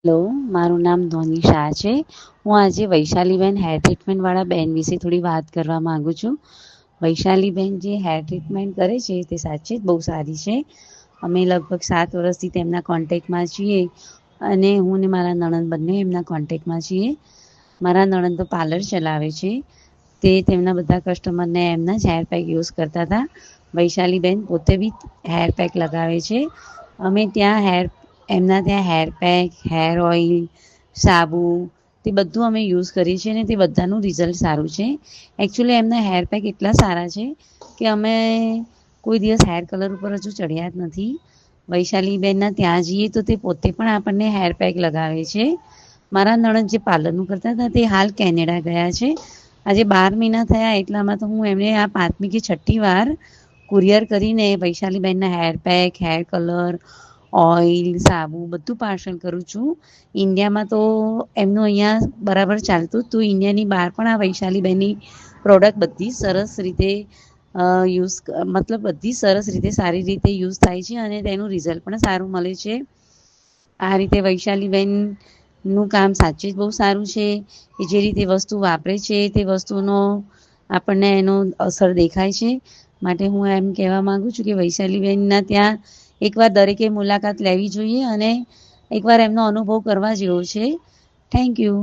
Hello, મારું નામ ધોની શાહ છે. હું આજે વૈશાલીબેન હેર ટ્રીટમેન્ટવાળા બેન વિશે થોડી વાત કરવા માગું છું. વૈશાલીબેન જે હેર ટ્રીટમેન્ટ કરે છે તે સાચે જ બહુ સારી છે. અમે લગભગ 7 વર્ષથી તેમના કોન્ટેક્ટમાં છીએ અને હું ને મારા નણંદ બંને એમના કોન્ટેક્ટમાં છીએ. મારા નણંદ તો પાર્લર ચલાવે છે. તે તેમના બધા કસ્ટમરને એમના જ હેર પેક યુઝ કરતા હતા. વૈશાલીબેન પોતે બી હેર પેક લગાવે છે. અમે એમના ત્યાં હેર પેક, હેર ઓઇલ, સાબુ તે બધું અમે યુઝ કરીએ છીએ અને તે બધાનું રિઝલ્ટ સારું છે. એકચ્યુઅલી એમના હેર પેક એટલા સારા છે કે અમે કોઈ દિવસ હેર કલર ઉપર હજુ ચડ્યા જ નથી. વૈશાલીબેનના ત્યાં જઈએ તો તે પોતે પણ આપણને હેર પેક લગાવે છે. મારા નણંદ જે પાર્લરનું કરતા હતા તે હાલ કેનેડા ગયા છે. આજે 12 મહિના થયા એટલામાં તો હું એમને આ 5મી કે 6ઠ્ઠી વાર કુરિયર કરીને વૈશાલીબેનના hair pack, hair colour, oil, સાબુ બધું પાર્સલ કરું છું. ઇન્ડિયામાં તો એમનું અહીંયા બરાબર ચાલતું જ તું ઇન્ડિયાની બહાર પણ આ વૈશાલીબેનની પ્રોડક્ટ બધી સરસ રીતે મતલબ બધી સરસ રીતે સારી રીતે યુઝ થાય છે અને તેનું રિઝલ્ટ પણ સારું મળે છે. આ રીતે વૈશાલીબેનનું કામ સાચે જ બહુ સારું છે. એ જે રીતે વસ્તુ વાપરે છે તે વસ્તુનો આપણને એનો અસર દેખાય છે. માટે હું એમ કહેવા માંગુ છું કે વૈશાલીબેનના ત્યાં એકવાર દરેકે મુલાકાત લેવી જોઈએ અને એકવાર એમનો અનુભવ કરવા જેવો છે. Thank you.